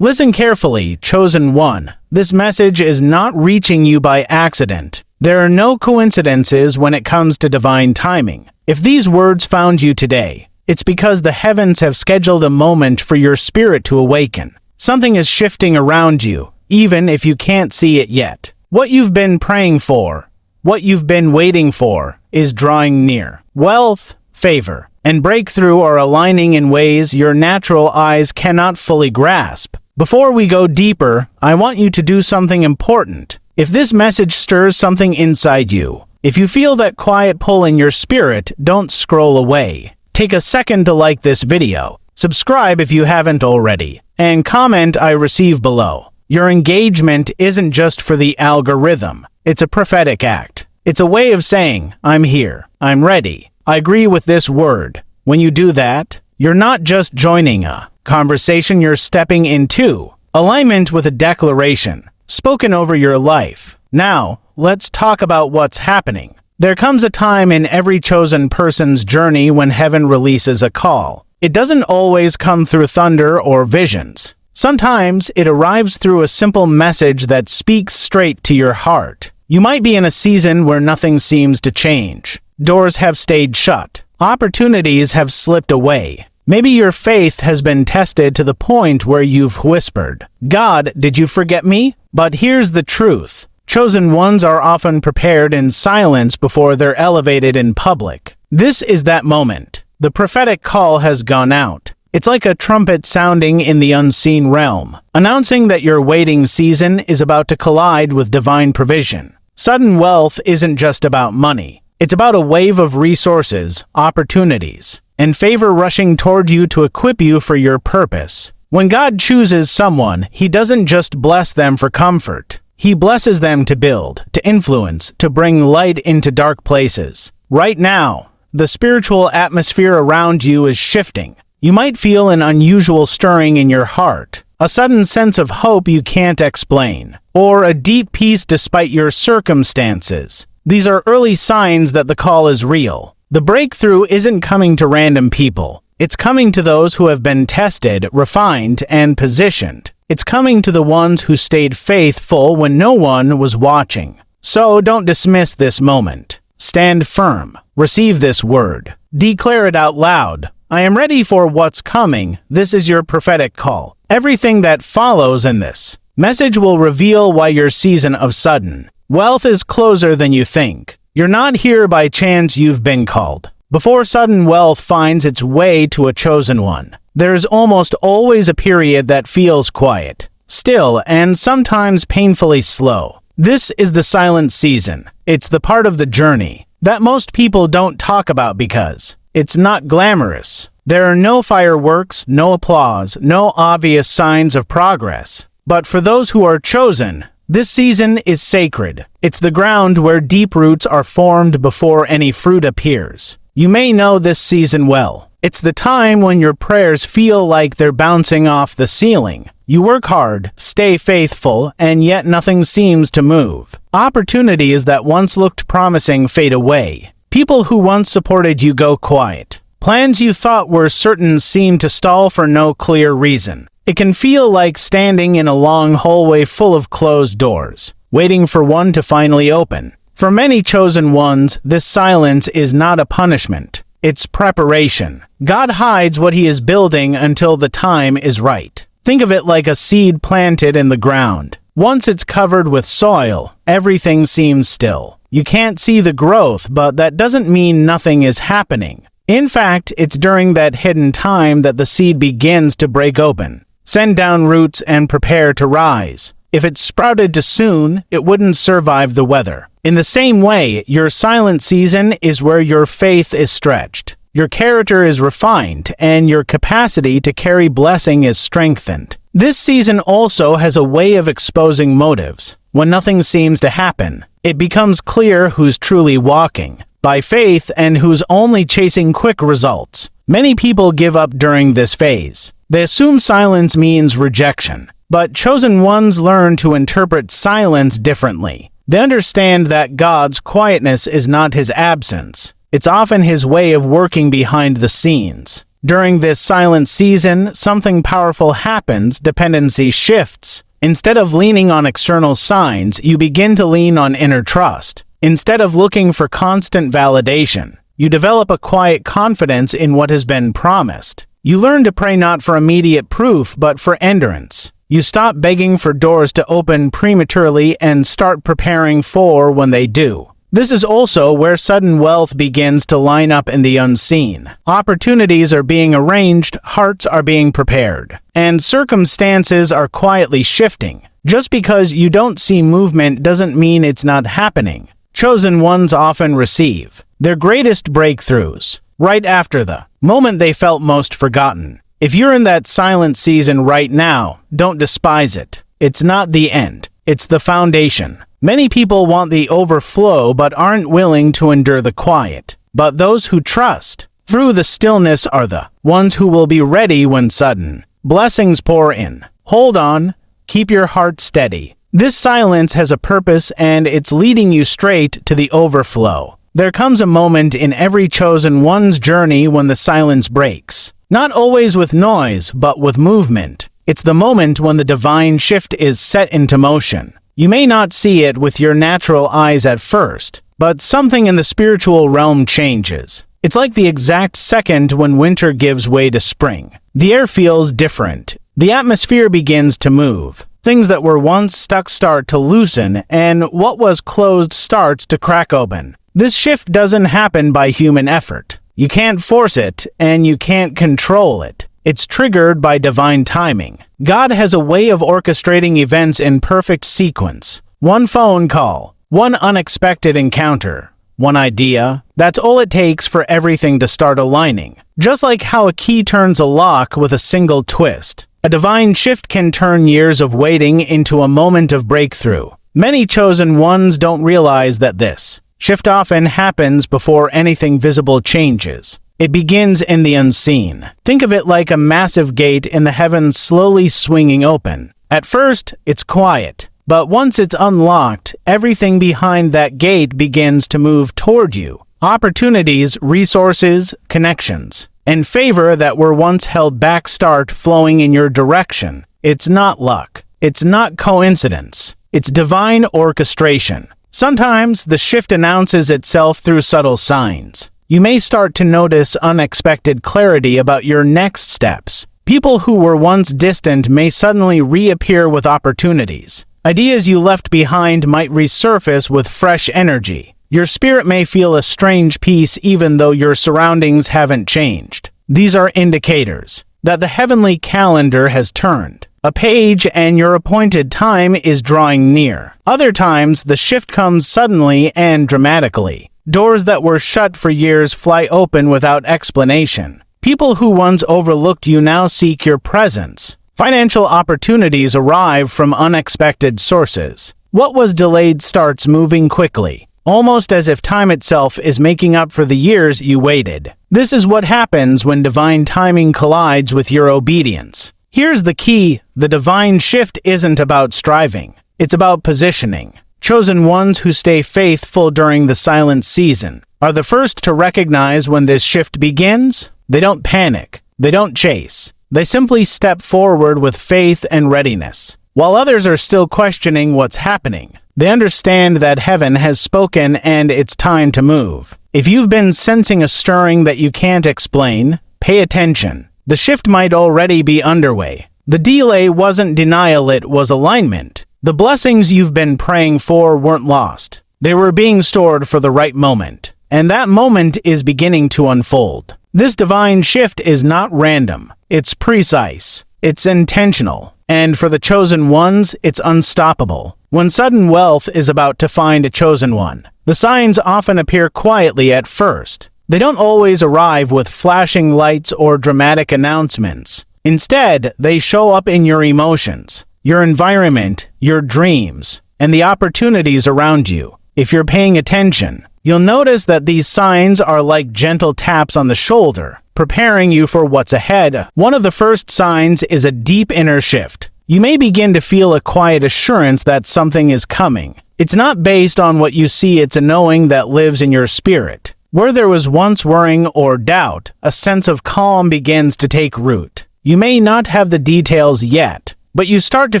Listen carefully, chosen one. This message is not reaching you by accident. There are no coincidences when it comes to divine timing. If these words found you today, it's because the heavens have scheduled a moment for your spirit to awaken. Something is shifting around you, even if you can't see it yet. What you've been praying for, what you've been waiting for, is drawing near. Wealth, favor, and breakthrough are aligning in ways your natural eyes cannot fully grasp. Before we go deeper, I want you to do something important. If this message stirs something inside you, if you feel that quiet pull in your spirit, don't scroll away. Take a second to like this video, subscribe if you haven't already, and comment "I receive" below. Your engagement isn't just for the algorithm. It's a prophetic act. It's a way of saying, "I'm here. I'm ready. I agree with this word." When you do that, you're not just joining a conversation, you're stepping into alignment with a declaration spoken over your life. Now, let's talk about what's happening. There comes a time in every chosen person's journey when heaven releases a call. It doesn't always come through thunder or visions. Sometimes it arrives through a simple message that speaks straight to your heart. You might be in a season where nothing seems to change. Doors have stayed shut. Opportunities have slipped away. Maybe your faith has been tested to the point where you've whispered, "God, did you forget me?" But here's the truth. Chosen ones are often prepared in silence before they're elevated in public. This is that moment. The prophetic call has gone out. It's like a trumpet sounding in the unseen realm, announcing that your waiting season is about to collide with divine provision. Sudden wealth isn't just about money. It's about a wave of resources, opportunities, and favor rushing toward you to equip you for your purpose. When God chooses someone, He doesn't just bless them for comfort. He blesses them to build, to influence, to bring light into dark places. Right now, the spiritual atmosphere around you is shifting. You might feel an unusual stirring in your heart, a sudden sense of hope you can't explain, or a deep peace despite your circumstances. These are early signs that the call is real. The breakthrough isn't coming to random people. It's coming to those who have been tested, refined, and positioned. It's coming to the ones who stayed faithful when no one was watching. So don't dismiss this moment. Stand firm. Receive this word. Declare it out loud. I am ready for what's coming. This is your prophetic call. Everything that follows in this message will reveal why your season of sudden wealth is closer than you think. You're not here by chance, you've been called. Before sudden wealth finds its way to a chosen one, there's almost always a period that feels quiet, still, and sometimes painfully slow. This is the silent season. It's the part of the journey that most people don't talk about because it's not glamorous. There are no fireworks, no applause, no obvious signs of progress. But for those who are chosen, this season is sacred. It's the ground where deep roots are formed before any fruit appears. You may know this season well. It's the time when your prayers feel like they're bouncing off the ceiling. You work hard, stay faithful, and yet nothing seems to move. Opportunities that once looked promising fade away. People who once supported you go quiet. Plans you thought were certain seem to stall for no clear reason. It can feel like standing in a long hallway full of closed doors, waiting for one to finally open. For many chosen ones, this silence is not a punishment. It's preparation. God hides what He is building until the time is right. Think of it like a seed planted in the ground. Once it's covered with soil, everything seems still. You can't see the growth, but that doesn't mean nothing is happening. In fact, it's during that hidden time that the seed begins to break open. Send down roots and prepare to rise. If it sprouted too soon, it wouldn't survive the weather. In the same way, your silent season is where your faith is stretched, your character is refined, and your capacity to carry blessing is strengthened. This season also has a way of exposing motives. When nothing seems to happen, it becomes clear who's truly walking by faith and who's only chasing quick results. Many people give up during this phase. They assume silence means rejection, but chosen ones learn to interpret silence differently. They understand that God's quietness is not His absence. It's often His way of working behind the scenes. During this silent season, something powerful happens, dependency shifts. Instead of leaning on external signs, you begin to lean on inner trust. Instead of looking for constant validation, you develop a quiet confidence in what has been promised. You learn to pray not for immediate proof, but for endurance. You stop begging for doors to open prematurely and start preparing for when they do. This is also where sudden wealth begins to line up in the unseen. Opportunities are being arranged, hearts are being prepared, and circumstances are quietly shifting. Just because you don't see movement doesn't mean it's not happening. Chosen ones often receive their greatest breakthroughs right after the moment they felt most forgotten. If you're in that silent season right now, don't despise it. It's not the end, it's the foundation. Many people want the overflow but aren't willing to endure the quiet. But those who trust through the stillness are the ones who will be ready when sudden blessings pour in. Hold on, keep your heart steady. This silence has a purpose and it's leading you straight to the overflow. There comes a moment in every chosen one's journey when the silence breaks. Not always with noise, but with movement. It's the moment when the divine shift is set into motion. You may not see it with your natural eyes at first, but something in the spiritual realm changes. It's like the exact second when winter gives way to spring. The air feels different. The atmosphere begins to move. Things that were once stuck start to loosen, and what was closed starts to crack open. This shift doesn't happen by human effort. You can't force it, and you can't control it. It's triggered by divine timing. God has a way of orchestrating events in perfect sequence. One phone call, one unexpected encounter, one idea. That's all it takes for everything to start aligning. Just like how a key turns a lock with a single twist, a divine shift can turn years of waiting into a moment of breakthrough. Many chosen ones don't realize that this shift often happens before anything visible changes. It begins in the unseen. Think of it like a massive gate in the heavens slowly swinging open. At first, it's quiet, but once it's unlocked, everything behind that gate begins to move toward you. Opportunities, resources, connections, and favor that were once held back start flowing in your direction. It's not luck. It's not coincidence. It's divine orchestration. Sometimes the shift announces itself through subtle signs. You may start to notice unexpected clarity about your next steps. People who were once distant may suddenly reappear with opportunities. Ideas you left behind might resurface with fresh energy. Your spirit may feel a strange peace even though your surroundings haven't changed. These are indicators that the heavenly calendar has turned a page and your appointed time is drawing near. Other times, the shift comes suddenly and dramatically. Doors that were shut for years fly open without explanation. People who once overlooked you now seek your presence. Financial opportunities arrive from unexpected sources. What was delayed starts moving quickly, almost as if time itself is making up for the years you waited. This is what happens when divine timing collides with your obedience. Here's the key: the divine shift isn't about striving, it's about positioning. Chosen ones who stay faithful during the silent season are the first to recognize when this shift begins. They don't panic, they don't chase, they simply step forward with faith and readiness. While others are still questioning what's happening, they understand that heaven has spoken and it's time to move. If you've been sensing a stirring that you can't explain, pay attention. The shift might already be underway. The delay wasn't denial, it was alignment. The blessings you've been praying for weren't lost. They were being stored for the right moment. And that moment is beginning to unfold. This divine shift is not random. It's precise. It's intentional. And for the chosen ones, it's unstoppable. When sudden wealth is about to find a chosen one, the signs often appear quietly at first. They don't always arrive with flashing lights or dramatic announcements. Instead, they show up in your emotions, your environment, your dreams, and the opportunities around you. If you're paying attention, you'll notice that these signs are like gentle taps on the shoulder, preparing you for what's ahead. One of the first signs is a deep inner shift. You may begin to feel a quiet assurance that something is coming. It's not based on what you see, it's a knowing that lives in your spirit. Where there was once worrying or doubt, a sense of calm begins to take root. You may not have the details yet, but you start to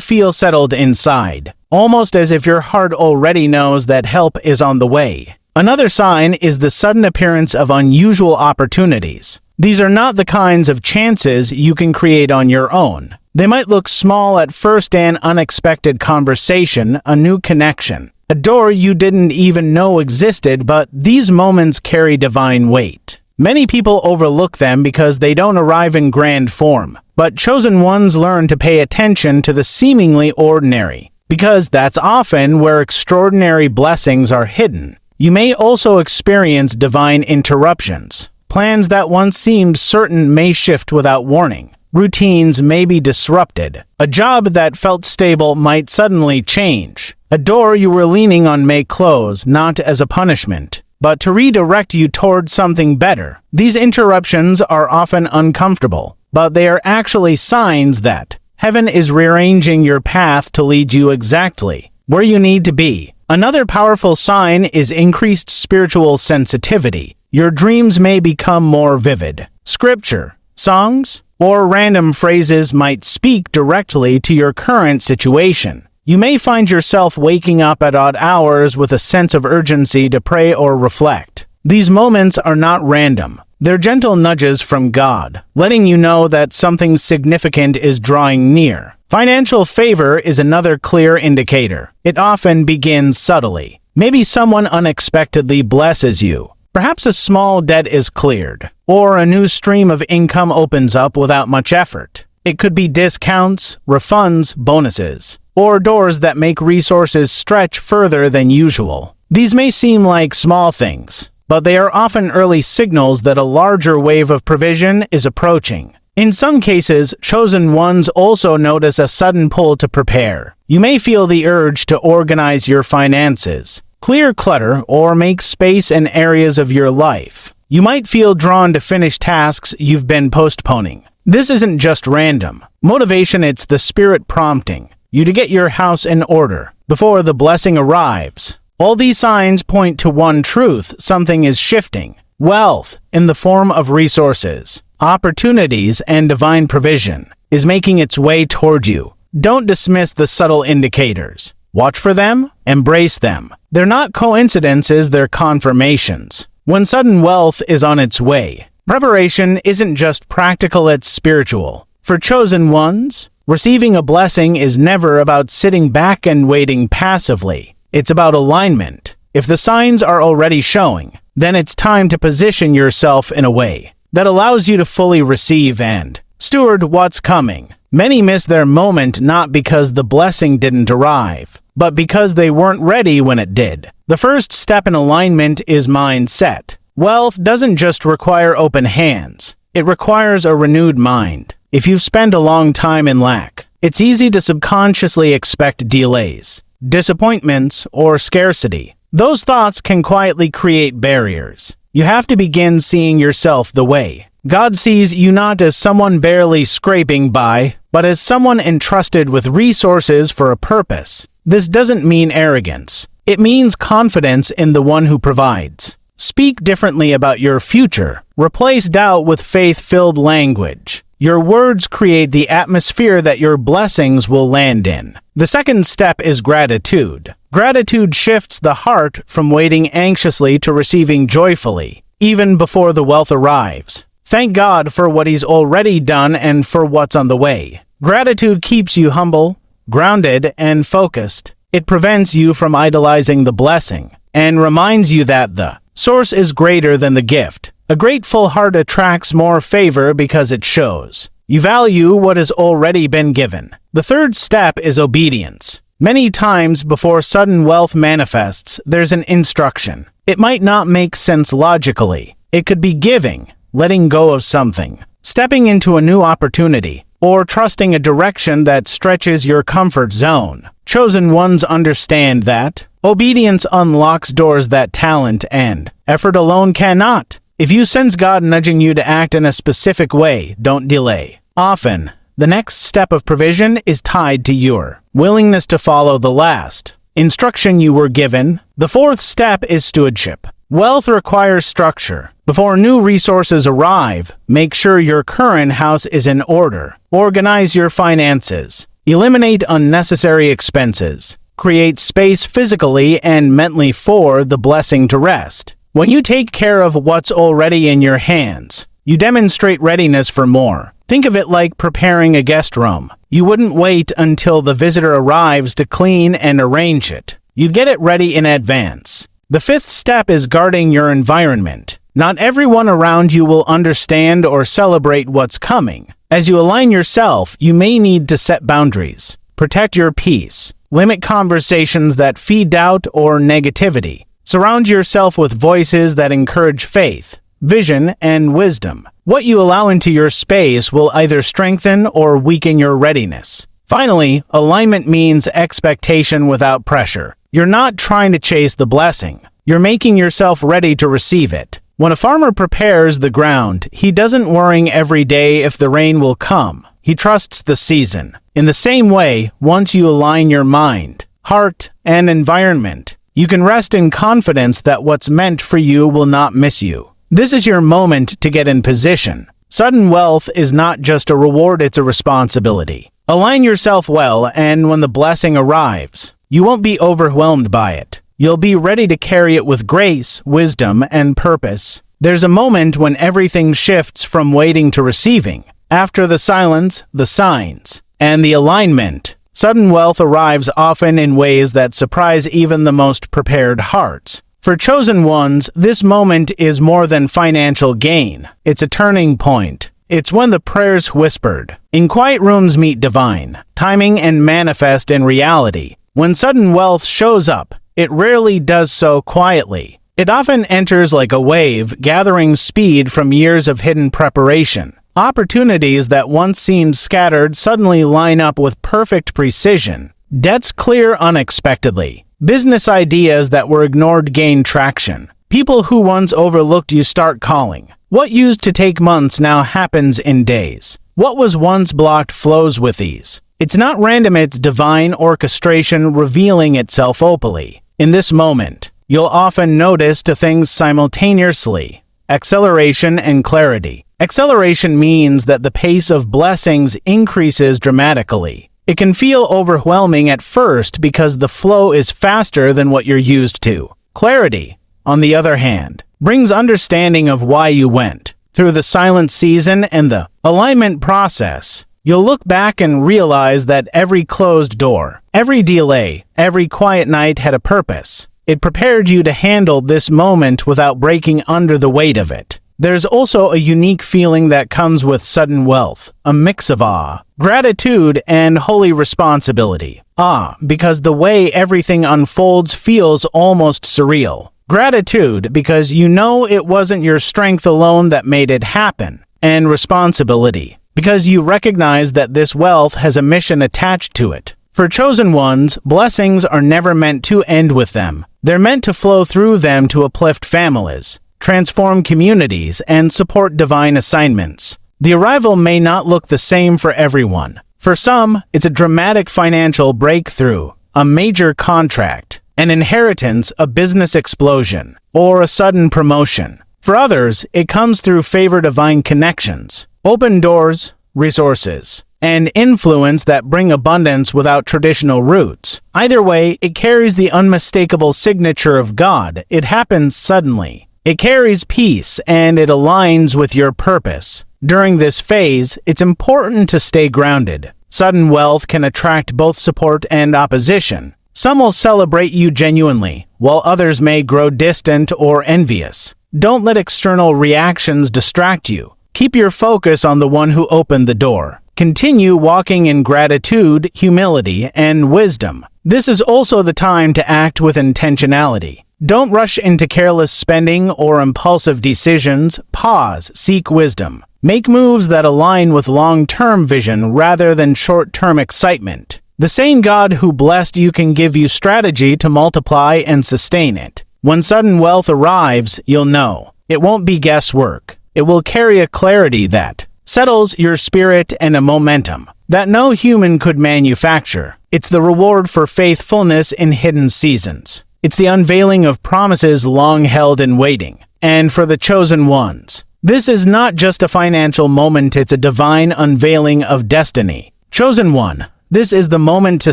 feel settled inside, almost as if your heart already knows that help is on the way. Another sign is the sudden appearance of unusual opportunities. These are not the kinds of chances you can create on your own. They might look small at first: an unexpected conversation, a new connection, a door you didn't even know existed, but these moments carry divine weight. Many people overlook them because they don't arrive in grand form, but chosen ones learn to pay attention to the seemingly ordinary, because that's often where extraordinary blessings are hidden. You may also experience divine interruptions. Plans that once seemed certain may shift without warning. Routines may be disrupted. A job that felt stable might suddenly change. A door you were leaning on may close, not as a punishment, but to redirect you toward something better. These interruptions are often uncomfortable, but they are actually signs that heaven is rearranging your path to lead you exactly where you need to be. Another powerful sign is increased spiritual sensitivity. Your dreams may become more vivid. Scripture, songs, or random phrases might speak directly to your current situation. You may find yourself waking up at odd hours with a sense of urgency to pray or reflect. These moments are not random. They're gentle nudges from God, letting you know that something significant is drawing near. Financial favor is another clear indicator. It often begins subtly. Maybe someone unexpectedly blesses you. Perhaps a small debt is cleared, or a new stream of income opens up without much effort. It could be discounts, refunds, bonuses, or doors that make resources stretch further than usual. These may seem like small things, but they are often early signals that a larger wave of provision is approaching. In some cases, chosen ones also notice a sudden pull to prepare. You may feel the urge to organize your finances, clear clutter, or make space in areas of your life. You might feel drawn to finish tasks you've been postponing. This isn't just random motivation, it's the Spirit prompting you to get your house in order before the blessing arrives. All these signs point to one truth: something is shifting. Wealth, in the form of resources, opportunities, and divine provision, is making its way toward you. Don't dismiss the subtle indicators. Watch for them, embrace them. They're not coincidences, they're confirmations. When sudden wealth is on its way, preparation isn't just practical, it's spiritual. For chosen ones, receiving a blessing is never about sitting back and waiting passively. It's about alignment. If the signs are already showing, then it's time to position yourself in a way that allows you to fully receive and steward what's coming. Many miss their moment not because the blessing didn't arrive, but because they weren't ready when it did. The first step in alignment is mindset. Wealth doesn't just require open hands, it requires a renewed mind. If you've spent a long time in lack, it's easy to subconsciously expect delays, disappointments, or scarcity. Those thoughts can quietly create barriers. You have to begin seeing yourself the way God sees you, not as someone barely scraping by, but as someone entrusted with resources for a purpose. This doesn't mean arrogance. It means confidence in the one who provides. Speak differently about your future. Replace doubt with faith-filled language. Your words create the atmosphere that your blessings will land in. The second step is gratitude. Gratitude shifts the heart from waiting anxiously to receiving joyfully, even before the wealth arrives. Thank God for what He's already done and for what's on the way. Gratitude keeps you humble, grounded, and focused. It prevents you from idolizing the blessing and reminds you that the source is greater than the gift. A grateful heart attracts more favor because it shows you value what has already been given. The third step is obedience. Many times before sudden wealth manifests, there's an instruction. It might not make sense logically. It could be giving, letting go of something, stepping into a new opportunity, or trusting a direction that stretches your comfort zone. Chosen ones understand that obedience unlocks doors that talent and effort alone cannot. If you sense God nudging you to act in a specific way, don't delay. Often, the next step of provision is tied to your willingness to follow the last instruction you were given. The fourth step is stewardship. Wealth requires structure. Before new resources arrive, make sure your current house is in order. Organize your finances. Eliminate unnecessary expenses. Create space physically and mentally for the blessing to rest. When you take care of what's already in your hands, you demonstrate readiness for more. Think of it like preparing a guest room. You wouldn't wait until the visitor arrives to clean and arrange it. You'd get it ready in advance. The fifth step is guarding your environment. Not everyone around you will understand or celebrate what's coming. As you align yourself, you may need to set boundaries. Protect your peace. Limit conversations that feed doubt or negativity. Surround yourself with voices that encourage faith, vision, and wisdom. What you allow into your space will either strengthen or weaken your readiness. Finally, alignment means expectation without pressure. You're not trying to chase the blessing. You're making yourself ready to receive it. When a farmer prepares the ground, he doesn't worry every day if the rain will come. He trusts the season. In the same way, once you align your mind, heart, and environment, you can rest in confidence that what's meant for you will not miss you. This is your moment to get in position. Sudden wealth is not just a reward, it's a responsibility. Align yourself well, and when the blessing arrives, you won't be overwhelmed by it. You'll be ready to carry it with grace, wisdom, and purpose. There's a moment when everything shifts from waiting to receiving. After the silence, the signs, and the alignment, sudden wealth arrives often in ways that surprise even the most prepared hearts. For chosen ones, this moment is more than financial gain. It's a turning point. It's when the prayers whispered in quiet rooms meet divine timing and manifest in reality. When sudden wealth shows up, it rarely does so quietly. It often enters like a wave, gathering speed from years of hidden preparation. Opportunities that once seemed scattered suddenly line up with perfect precision. Debts clear unexpectedly. Business ideas that were ignored gain traction. People who once overlooked you start calling. What used to take months now happens in days. What was once blocked flows with ease. It's not random, it's divine orchestration revealing itself openly. In this moment, you'll often notice two things simultaneously: acceleration and clarity. Acceleration means that the pace of blessings increases dramatically. It can feel overwhelming at first because the flow is faster than what you're used to. Clarity, on the other hand, brings understanding of why you went through the silent season and the alignment process. You'll look back and realize that every closed door, every delay, every quiet night had a purpose. It prepared you to handle this moment without breaking under the weight of it. There's also a unique feeling that comes with sudden wealth, a mix of awe, gratitude, and holy responsibility. Awe, because the way everything unfolds feels almost surreal. Gratitude, because you know it wasn't your strength alone that made it happen. And responsibility, because you recognize that this wealth has a mission attached to it. For chosen ones, blessings are never meant to end with them. They're meant to flow through them to uplift families, transform communities, and support divine assignments. The arrival may not look the same for everyone. For some, it's a dramatic financial breakthrough, a major contract, an inheritance, a business explosion, or a sudden promotion. For others, it comes through favor, divine connections, open doors, resources, and influence that bring abundance without traditional roots. Either way, it carries the unmistakable signature of God. It happens suddenly. It carries peace, and it aligns with your purpose. During this phase, it's important to stay grounded. Sudden wealth can attract both support and opposition. Some will celebrate you genuinely, while others may grow distant or envious. Don't let external reactions distract you. Keep your focus on the one who opened the door. Continue walking in gratitude, humility, and wisdom. This is also the time to act with intentionality. Don't rush into careless spending or impulsive decisions. Pause, seek wisdom. Make moves that align with long-term vision rather than short-term excitement. The same God who blessed you can give you strategy to multiply and sustain it. When sudden wealth arrives, you'll know. It won't be guesswork. It will carry a clarity that settles your spirit and a momentum that no human could manufacture. It's the reward for faithfulness in hidden seasons. It's the unveiling of promises long held in waiting. And for the chosen ones, this is not just a financial moment, it's a divine unveiling of destiny. Chosen one, this is the moment to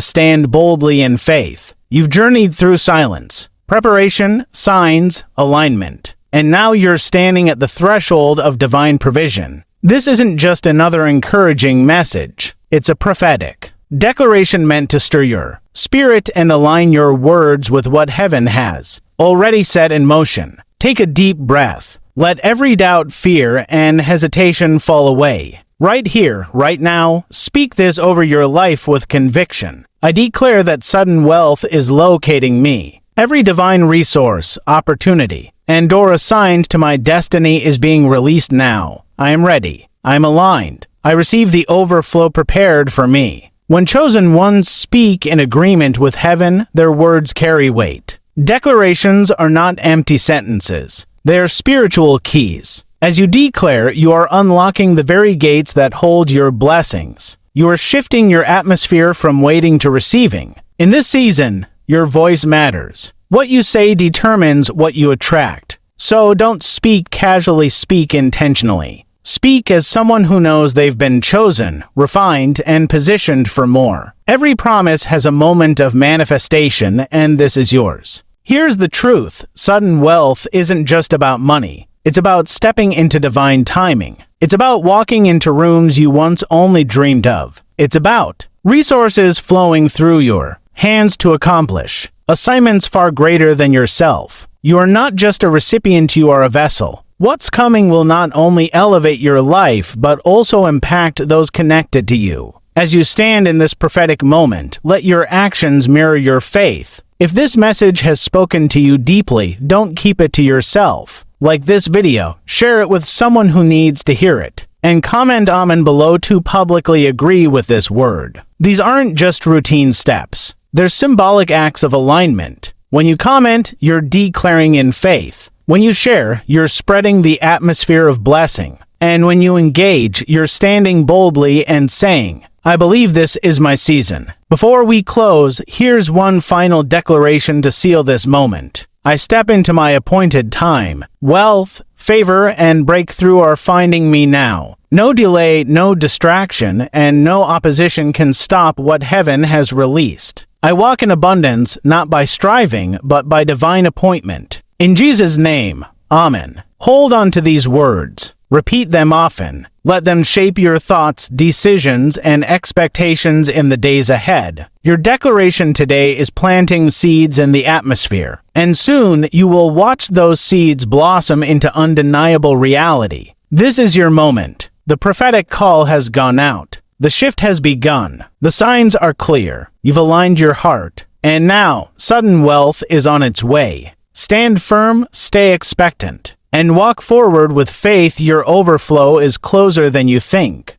stand boldly in faith. You've journeyed through silence, preparation, signs, alignment, and now you're standing at the threshold of divine provision. This isn't just another encouraging message, it's a prophetic declaration meant to stir your spirit and align your words with what heaven has already set in motion. Take a deep breath. Let every doubt, fear, and hesitation fall away. Right here, right now, speak this over your life with conviction. I declare that sudden wealth is locating me. Every divine resource, opportunity, and door assigned to my destiny is being released now. I am ready. I am aligned. I receive the overflow prepared for me. When chosen ones speak in agreement with heaven, their words carry weight. Declarations are not empty sentences. They are spiritual keys. As you declare, you are unlocking the very gates that hold your blessings. You are shifting your atmosphere from waiting to receiving. In this season, your voice matters. What you say determines what you attract. So don't speak casually, speak intentionally. Speak as someone who knows they've been chosen, refined, and positioned for more. Every promise has a moment of manifestation, and this is yours. Here's the truth. Sudden wealth isn't just about money. It's about stepping into divine timing. It's about walking into rooms you once only dreamed of. It's about resources flowing through your hands to accomplish assignments far greater than yourself. You are not just a recipient, you are a vessel. What's coming will not only elevate your life, but also impact those connected to you. As you stand in this prophetic moment, let your actions mirror your faith. If this message has spoken to you deeply, don't keep it to yourself. Like this video, share it with someone who needs to hear it. And comment Amen below to publicly agree with this word. These aren't just routine steps. They're symbolic acts of alignment. When you comment, you're declaring in faith. When you share, you're spreading the atmosphere of blessing. And when you engage, you're standing boldly and saying, I believe this is my season. Before we close, here's one final declaration to seal this moment. I step into my appointed time. Wealth, favor, and breakthrough are finding me now. No delay, no distraction, and no opposition can stop what heaven has released. I walk in abundance, not by striving, but by divine appointment. In Jesus' name, Amen. Hold on to these words. Repeat them often. Let them shape your thoughts, decisions, and expectations in the days ahead. Your declaration today is planting seeds in the atmosphere, and soon you will watch those seeds blossom into undeniable reality. This is your moment. The prophetic call has gone out. The shift has begun. The signs are clear. You've aligned your heart. And now, sudden wealth is on its way. Stand firm, stay expectant, and walk forward with faith. Your overflow is closer than you think.